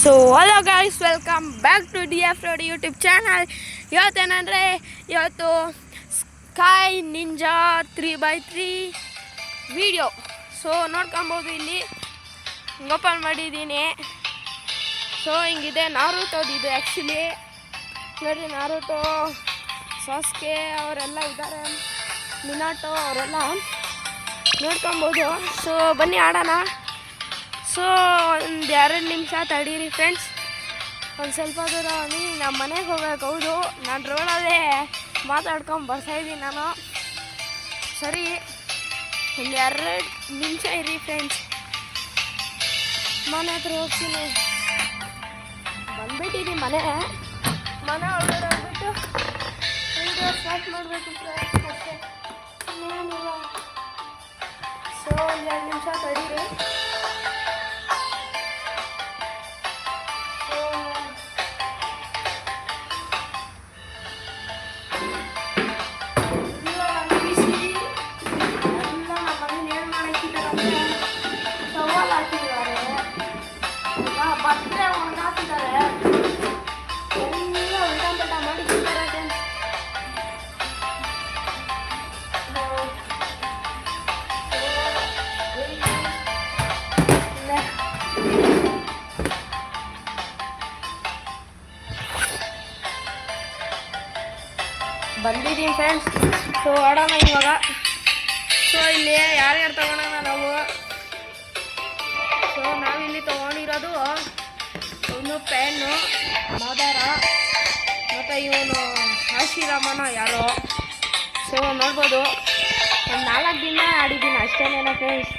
So hello guys, welcome back to D F road YouTube channel. ಇವತ್ತೇನಂದರೆ ಇವತ್ತು sky ninja 3x3 video. So ನೋಡ್ಕೊಬೋದು, ಇಲ್ಲಿ open ಮಾಡಿದ್ದೀನಿ. So ಹಿಂಗಿದೆ ನಾರುತೋದಿದೆ. ಆ್ಯಕ್ಚುಲಿ ನೋಡಿ, ನಾರುಟೋ, ಸಾಸ್ಕೆ ಅವರೆಲ್ಲ ಇದ್ದಾರೆ, ಮಿನಾಟೋ ಅವರೆಲ್ಲ ನೋಡ್ಕೊಬೋದು. ಸೊ ಬನ್ನಿ ಆಡೋಣ. ಸೊ ಒಂದು 2 ನಿಮಿಷ ತಡೀರಿ ಫ್ರೆಂಡ್ಸ್, ಒಂದು ಸ್ವಲ್ಪ ದೂರ ನಮ್ಮ ಮನೆಗೆ ಹೋಗ್ಬೇಕು. ಹೌದು, ನಾನು ರೋಡಲ್ಲೇ ಮಾತಾಡ್ಕೊಂಡು ಬರ್ತಾಯಿದ್ದೀನಿ ನಾನು. ಸರಿ, ಒಂದು 2 ನಿಮಿಷ ಇರಿ ಫ್ರೆಂಡ್ಸ್, ಮನೆ ಹತ್ರ ಹೋಗ್ತೀನಿ. ಬಂದ್ಬಿಟ್ಟಿದ್ದೀನಿ ಮನೆ ಒಳಗಡೆ ಹೋಗ್ಬಿಟ್ಟು ವಿಡಿಯೋ ಸ್ಟಾರ್ಟ್ ಮಾಡಬೇಕು ಫ್ರೆಂಡ್ಸ್. ಅಷ್ಟೇ, ಇನ್ನೇನಿಲ್ಲ. ಸೊ ಒಂದು 2 ನಿಮಿಷ ತಡೀರಿ. ಬಟ್ಟೆ ಒಣಗಾಕಿದ್ದಾರೆ, ಎಲ್ಲ ಉಲ್ಟಾಪಲ್ಟ ಮಾಡಿದ್ದಾರೆ. ಬಂದಿದ್ದೀನಿ ಫ್ರೆಂಡ್ಸ್. ಸೊ ಆಡೋಣ ಇವಾಗ. ಸೊ ಇಲ್ಲಿ ಯಾರ್ಯಾರು ತಗೊಳೋಣ ನಾವು. ಸೊ ನಾವಿಲ್ಲಿ ತೊಗೊಂಡಿರೋದು ಇವನು ಪೆನ್ನು, ಮಾದಾರ, ಮತ್ತು ಇವನು ಆಶಿರಾಮನ ಯಾರೋ. ಸೊ ನೋಡ್ಬೋದು, ಒಂದು 4 ದಿನ ಆಡಿದ್ದೀನಿ ಅಷ್ಟೇನೇನೋ ಫ್ರೆಂಡ್ಸ್,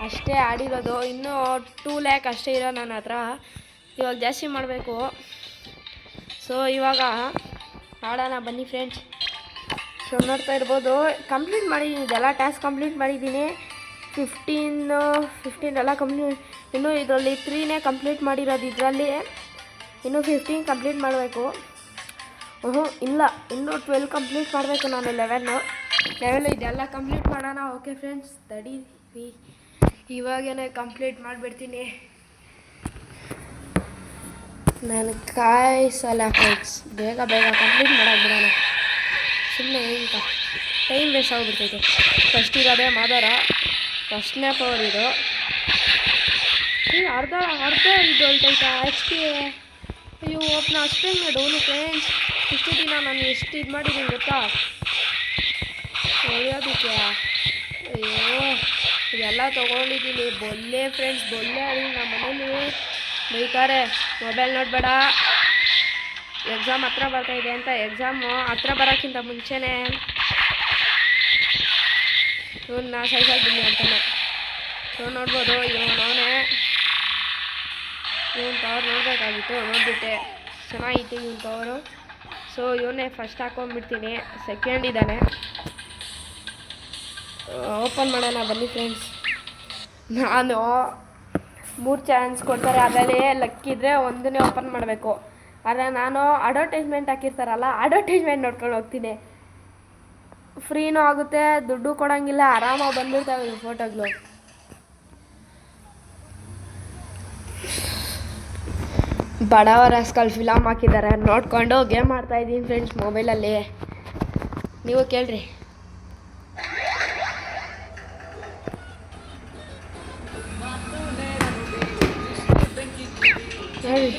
ಅಷ್ಟೇ ಆಡಿರೋದು. ಇನ್ನೂ 2 ಲ್ಯಾಕ್ ಅಷ್ಟೇ ಇರೋ ನನ್ನ ಹತ್ರ. ಇವಾಗ ಜಾಸ್ತಿ ಮಾಡಬೇಕು. ಸೊ ಇವಾಗ ಆಡೋಣ ಬನ್ನಿ ಫ್ರೆಂಡ್ಸ್. ಸೊ ನೋಡ್ತಾ ಇರ್ಬೋದು, ಕಂಪ್ಲೀಟ್ ಮಾಡಿದ್ದೀನಿ, ಇದೆಲ್ಲ ಟಾಸ್ಕ್ ಕಂಪ್ಲೀಟ್ ಮಾಡಿದ್ದೀನಿ. 15 ಎಲ್ಲ ಕಂಪ್ಲೀಟ್. ಇನ್ನೂ ಇದರಲ್ಲಿ 3ನೇ ಕಂಪ್ಲೀಟ್ ಮಾಡಿರೋದು. ಇದರಲ್ಲಿ ಇನ್ನೂ 15 ಕಂಪ್ಲೀಟ್ ಮಾಡಬೇಕು. ಇಲ್ಲ, ಇನ್ನೂ 12 ಕಂಪ್ಲೀಟ್ ಮಾಡಬೇಕು. ನಾನು 11 ಇದೆಲ್ಲ ಕಂಪ್ಲೀಟ್ ಮಾಡೋಣ. ಓಕೆ ಫ್ರೆಂಡ್ಸ್, ತಡೀರಿ, ಇವಾಗೇ ಕಂಪ್ಲೀಟ್ ಮಾಡಿಬಿಡ್ತೀನಿ. ನಾನು ಕಾಯಿಸಲ್ಲ ಫ್ರೆಂಡ್ಸ್, ಬೇಗ ಕಂಪ್ಲೀಟ್ ಮಾಡೋಕ್ಬಿಡೋಣ. ಸುಮ್ಮನೆ ಇಂತ ಟೈಮ್ ವೇಸ್ಟ್ ಆಗಿಬಿಡ್ತೈತೆ. ಫಸ್ಟ್ ಇರೋದೇ ಮಾದಾರ, ಫಸ್ಟ್ನೇ ಪವರ್ ಇದು. ಅರ್ಧ ಇದು ಹೊಲ್ಟೈತಾ HP. ಅಯ್ಯೋ ಓಪನ ಅಷ್ಟೇ ಡೌನು ಫ್ರೆಂಡ್ಸ್. ಇಷ್ಟು ದಿನ ನಾನು ಎಷ್ಟು ಇದು ಮಾಡಿದ್ದೀನಿ ಗೊತ್ತಾ ಹೊಳೆಯೋದಕ್ಕೆ. ಅಯ್ಯೋ ಇದೆಲ್ಲ ತೊಗೊಂಡಿದ್ದೀನಿ. ಬೊಲ್ಲೆ ಫ್ರೆಂಡ್ಸ್, ಬೊಲ್ಲೆ. ನಮ್ಮ ಮನೇಲಿ ಬೈತಾರೆ, ಮೊಬೈಲ್ ನೋಡಬೇಡ, ಎಕ್ಸಾಮ್ ಹತ್ರ ಬರ್ತಾಯಿದೆ ಅಂತ. ಎಕ್ಸಾಮು ಹತ್ರ ಬರೋಕ್ಕಿಂತ ಮುಂಚೆನೇ ಇವನ್ನ ಸೈಜಾಗಿದ್ದೀನಿ ಅಂತಾನೆ. ಸೊ ನೋಡ್ಬೋದು, ಇವನೇ ಇವನ್ ಪವರ್ ನೋಡಬೇಕಾಗಿತ್ತು, ನೋಡಿಬಿಟ್ಟೆ, ಚೆನ್ನಾಗಿತ್ತು ಇವನ್ ಪವರು. ಸೊ ಇವನೇ ಫಸ್ಟ್ ಹಾಕೊಂಡ್ಬಿಡ್ತೀನಿ. ಸೆಕೆಂಡ್ ಇದ್ದಾನೆ. ಓಪನ್ ಮಾಡೋಣ ಬನ್ನಿ ಫ್ರೆಂಡ್ಸ್. ನಾನು 3 ಚಾನ್ಸ್ ಕೊಡ್ತಾರೆ, ಅದರಲ್ಲಿ ಲಕ್ಕಿದ್ರೆ ಒಂದನ್ನೇ ಓಪನ್ ಮಾಡಬೇಕು. ಆದರೆ ನಾನು ಅಡ್ವರ್ಟೈಸ್ಮೆಂಟ್ ಹಾಕಿರ್ತಾರಲ್ಲ, ಅಡ್ವರ್ಟೈಸ್ಮೆಂಟ್ ನೋಡ್ಕೊಂಡು ಹೋಗ್ತೀನಿ. ಫ್ರೀನೂ ಆಗುತ್ತೆ, ದುಡ್ಡು ಕೊಡೋಂಗಿಲ್ಲ, ಆರಾಮಾಗಿ ಬಂದಿರ್ತಾವೆ ಫೋಟೋಗಳು. ಬಡವರ ರಾಸ್ಕಲ್ ಫಿಲಮ್ ಹಾಕಿದ್ದಾರೆ, ನೋಡಿಕೊಂಡು ಗೇಮ್ ಮಾಡ್ತಾಯಿದ್ದೀನಿ ಫ್ರೆಂಡ್ಸ್ ಮೊಬೈಲಲ್ಲಿ. ನೀವು ಕೇಳ್ರಿ. ಹೇಳಿ.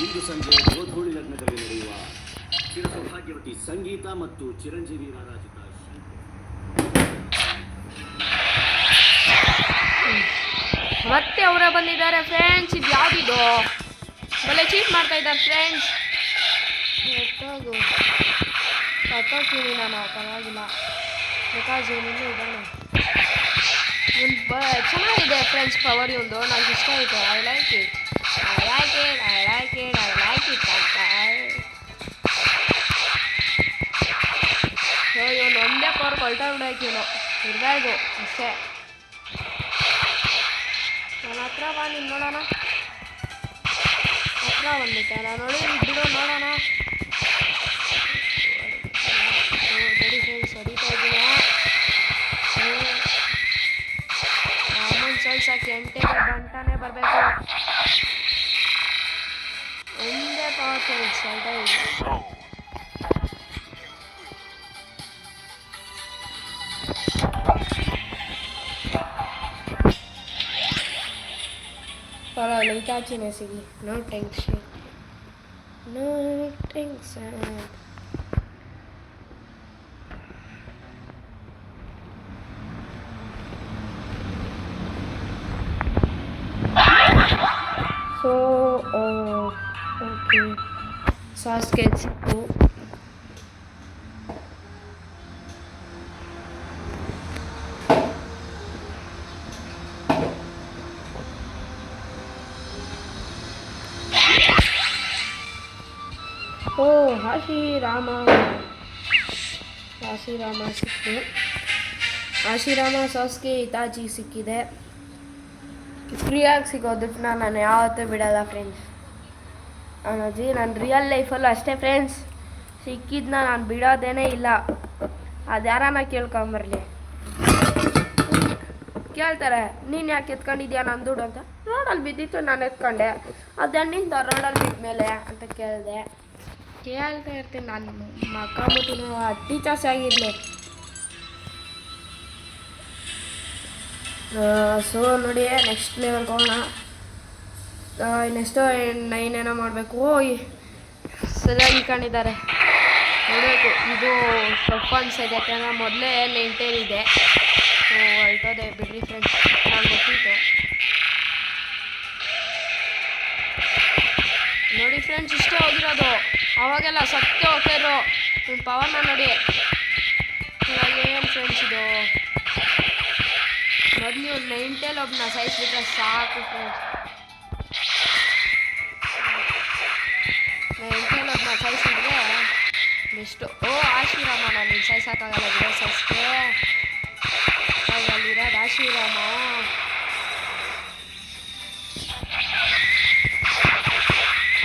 ಇಂದು ಸಂಜೆ ಗೋಧೂಳಿ ಲಗ್ನದಲ್ಲಿ ನಡೆಯುವ ಚಿರಸೌಭಾಗ್ಯವತಿ ಸಂಗೀತ ಮತ್ತು ಚಿರಂಜೀವಿ ರಾರಾಜಿತ ಮತ್ತೆ ಅವರ ಬಂದಿದ್ದಾರೆ ಫ್ರೆಂಡ್ಸ್. ಇದು ಯಾವುದಿದು? ಬಲೆ ಚೀಟ್ ಮಾಡ್ತಾ ಇದ್ದಾರೆ ಫ್ರೆಂಡ್ಸ್. ಕಟ್ಟೋಗ್ತೀನಿ ನಾನು, ಪರವಾಗಿಲ್ಲ, ಬಿಕಾಸ್ ಇವನಿನ್ನೂ ಇದ್ದಾನೆ. ಚೆನ್ನಾಗಿದೆ ಫ್ರೆಂಡ್ಸ್ ಪವರ್ ಇವನು, ನನಗೆ ಇಷ್ಟ ಆಯಿತು. I like it. ಹೊಲ್ಟೋಗ್ಬಿಡೋಕೇನು ಇರಬಾರ್ದು ಅಷ್ಟೇ. ನನ್ನ ಹತ್ರ ಬಾ ನೀನು ನೋಡೋಣ. ಹತ್ರ ಬಂದ್ಬಿಟ್ಟೆ ನಾನು ನೋಡಿ ಬಿಡು ನೋಡೋಣ. ನೋಡಿ ಫ್ರೆಂಡ್ಸ್ ಹೊಡಿತಾ ಇದ್ದೀನಿ. ಅಮ್ಮನ ಸೋಲ್ಸಕ್ಕೆ ಎಂಟೆಗೆ ಬಂಟಾನೆ ಬರಬೇಕು. ಒಂದೇ ಪವರ್ ಫ್ರೆಂಡ್ಸ್ ಹೊಲ್ಟಾ ಇದೆ. ಪರವಾಗಿಲ್ಲ ಇತಾಚಿನೇ ಸಿಗಲಿ. No tension, no tension. So okay ಸಾಸ್ಗೆ ಸಿಕ್ತು. ಓ ಆಶಿರಾಮ ಸಿಕ್ತು. ಆಶಿರಾಮ ಸಾಸ್ಗೆ ಇತಾಚಿ ಸಿಕ್ಕಿದೆ. ಫ್ರೀಯಾಗಿ ಸಿಗೋದನ್ನ ನಾನು ಯಾವತ್ತೂ ಬಿಡಲ್ಲ ಫ್ರೆಂಡ್ಸ್. ಅಜ್ಜಿ ನನ್ನ ರಿಯಲ್ ಲೈಫಲ್ಲೂ ಅಷ್ಟೇ ಫ್ರೆಂಡ್ಸ್. ಸಿಕ್ಕಿದ್ನ ನಾನು ಬಿಡೋದೇನೇ ಇಲ್ಲ. ಅದು ಯಾರನ್ನ ಕೇಳ್ಕೊಂಬರಲಿ. ಕೇಳ್ತಾರೆ ನೀನು ಯಾಕೆ ಎತ್ಕೊಂಡಿದ್ಯಾ ನನ್ನ ದುಡ್ಡು ಅಂತ. ರೋಡಲ್ಲಿ ಬಿದ್ದಿತ್ತು ನಾನು ಎತ್ಕೊಂಡೆ. ಅದನ್ನಿಂದ ರೋಡಲ್ಲಿ ಬಿದ್ದ ಮೇಲೆ ಅಂತ ಕೇಳಿದೆ. ಕೇಳ್ತಾ ಇರ್ತೀನಿ ನಾನು ಮಕ್ಕಂಬಿಟ್ಟು ಟೀಚರ್ಸ್ ಆಗಿರಲಿ. ಸೊ ನೋಡಿ ನೆಕ್ಸ್ಟ್ ಲೆವೆಲ್ಗೆ ಹೋಗೋಣ. ನೆಕ್ಸ್ಟು ಏನೇನೋ ಮಾಡಬೇಕು. ಸರಿಯಾಗಿ ಇಟ್ಕೊಂಡಿದ್ದಾರೆ ನೋಡಬೇಕು. ಇದು ಟಫ್ ಅನ್ಸಿದೆ ಯಾಕಂದರೆ ಮೊದಲೇ ನೆಂಟೇರ್ ಇದೆ. ಹೊಲ್ಟೋದೆ ಬಿಡ್ರಿ ಫ್ರೆಂಡ್ಸ್, ನಾನು ಗೊತ್ತಿತ್ತು. ನೋಡಿ ಫ್ರೆಂಡ್ಸ್ ಇಷ್ಟೇ ಹೋಗಿರೋದು. ಅವಾಗೆಲ್ಲ ಸತ್ಯ ಹೋಗ್ತಾಯಿದ್ರು. ನಿಮ್ಮ ಪವರ್ನ ನೋಡಿ. ಇವಾಗೇನು ಫ್ರೆಂಡ್ಸ್ ಇದು ಮೊದಲು ನೀವು ನೈಂಟೇಲಿ ಒಬ್ಬನ ಸಾಯಿಸ್ಬಿಟ್ರೆ ಸಾಕು ಫ್ರೆಂಡ್ಸ್. ನೈಂಟೇಲಿ ಒಬ್ಬನ ಸಾಯಿಸಿದ್ರೆ ಬೆಸ್ಟು. ಓ ಆಶಿರಾಮ ನಾನು ಸಾಯಿಸೋಕ್ಕಾಗಲ್ಲ ಬಿಡೋ ಸಾಯಿಸ್ಗೆ. ಅಲ್ಲಿರೋದು ಆಶಿರಾಮ.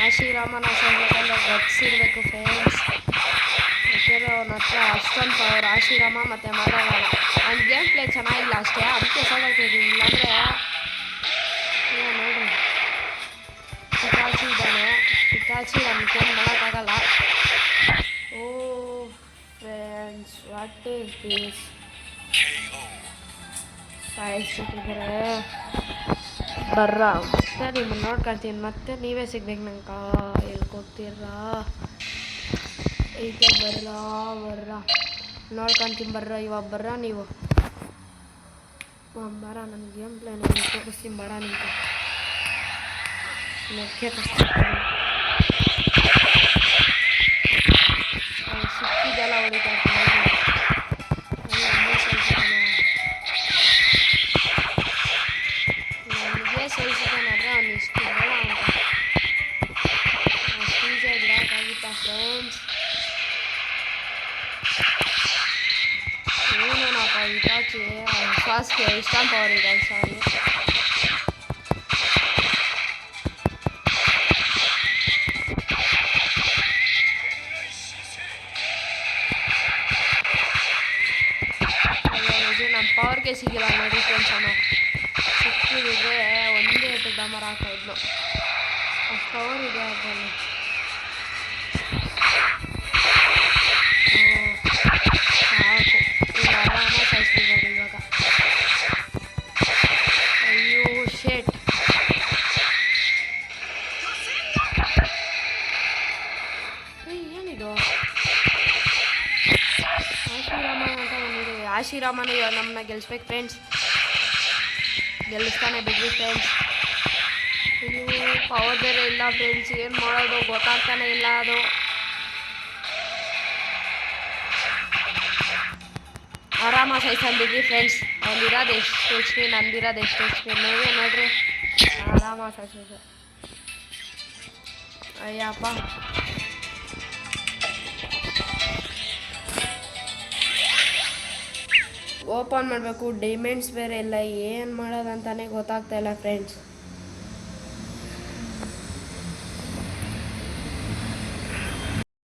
ಆಶಿರಾಮನ ಸಾಯಿಸ್ಬೇಕಂದ್ರೆ ಗಟ್ಸಿರ್ಬೇಕು ಫ್ರೆಂಡ್ಸ್. ಯಾಕೆಂದರೆ ಅವನ ಹತ್ರ ಅಷ್ಟೊಂದು ಪವರ್ ಆಶಿರಾಮ ಮತ್ತು ಮಾಡೋಲ್ಲ. ಅವ್ನ ಗೇಮ್ ಪ್ಲೇ ಚೆನ್ನಾಗಿಲ್ಲ ಅಷ್ಟೇ, ಅದಕ್ಕೆ ಸೋಲಾಗ್ತಿದ್ದೀನಿ. ಇಲ್ಲಾಂದರೆ ನೋಡ್ರಿ ಹಿಟಾಚಿ ಇದ್ದಾನೆ. ಹಿಟಾಚಿ ನಮ್ಗೇನು ಮಾಡೋಕ್ಕಾಗಲ್ಲ. ಓ ಫ್ರೆಂಡ್ಸ್ ವಾಟ್ ಈಸ್ ದಿಸ್. ಸಾಯಿಸ್ಬಿಟ್ಟಿದ್ದಾರೆ. ಬರ್ರ ಮತ್ತೆ ನಿಮ್ಮನ್ನು ನೋಡ್ಕೊಳ್ತೀನಿ. ಮತ್ತೆ ನೀವೇ ಸಿಗ್ಬೇಕು ನಂಗೆ. ಹೇಳ್ಕೊಡ್ತೀರಾ ಈಗ ಬರ್ರ ನೋಡ್ಕೊತೀನಿ. ಬರ್ರ ಇವಾಗ ಬರ್ರ ನೀವು ಬರ. ನನ್ನ ಗೇಮ್ ಪ್ಲೇ ನಾನು ತೋರಿಸ್ತೀನಿ. ಬೇಡ ನಿಂತ ನೆಕ್ಕೆ ಸಿಕ್ಕಿದೆಲ್ಲ ಹೊಡಿತಾ ಇರ್ತೀನಿ. ನನಗೆ ಸೋಲ್ಸಿದ್ದಾನಾದ್ರೆ ಅವ್ನು ಇಷ್ಟು ಬೇಡ ಅಂತ ಅಷ್ಟು ಈಸಿಯಾಗಿ ಬಿಡೋಕ್ಕಾಗಿತ್ತಾ ಫ್ರೆಂಡ್ಸ್. ಏನೇನಪ್ಪ ಇಟಾಚಿ ಸಾಸ್ಗೆ ಇಷ್ಟೊಂದು ಪವರ್ ಇದೆ. ಸಾರಿ ನಮ್ಮ ಪವರ್ಗೆ ಸಿಗಿಲ್ಲ ನೋಡಿ ಫ್ರೆಂಡ್ಸ್. ಅವನು ಸಿಕ್ಕಿದ್ರೆ ಒಂದೇ ಏಟು ಡಮರ್ ಹಾಕೋದ್ನು. ಅಷ್ಟು ಪವರ್ ಇದೆ ಅದರಲ್ಲಿ. ಸಾಕು ಈಗ ಆರಾಮ ಸಾಯಿಸ್ಬಿಡ್ಬೋದು ಇವಾಗ. ಅಯ್ಯೋ ಶೇಟ್. ಏನಿದು ಆಶಿರಾಮ ಅಂತ ಬಂದಿದೆ. ಆಶಿರಾಮನ ಇವಾಗ ನಮ್ಮನ್ನ ಗೆಲ್ಲಿಸ್ಬೇಕು ಫ್ರೆಂಡ್ಸ್. ಗೆಲ್ಲಿಸ್ತಾನೆ ಬಿಡ್ರಿ ಫ್ರೆಂಡ್ಸ್. ಇದು ಪವರ್ ಬೇರೆ ಇಲ್ಲ ಫ್ರೆಂಡ್ಸ್. ಏನು ಮಾಡೋದು ಗೊತ್ತಾಗ್ತಾನೆ ಇಲ್ಲ. ಅದು ಆರಾಮ ಸಾಯಿಸಂಬಿಡ್ರಿ ಫ್ರೆಂಡ್ಸ್. ಅವ್ನಿರೋದು ಎಷ್ಟು ಎಚ್ ಪಿ, ನಂದಿರೋದು ಎಷ್ಟು ಎಚ್ ಪಿ ನೀವೇ ನೋಡ್ರಿ. ಆರಾಮ ಸಾಯಿಸೋದು. ಅಯ್ಯಪ್ಪ ಓಪನ್ ಮಾಡಬೇಕು. ಡೈಮಂಡ್ಸ್ ಬೇರೆ ಇಲ್ಲ, ಏನು ಮಾಡೋದಂತಾನೆ ಗೊತ್ತಾಗ್ತಾ ಇಲ್ಲ ಫ್ರೆಂಡ್ಸ್.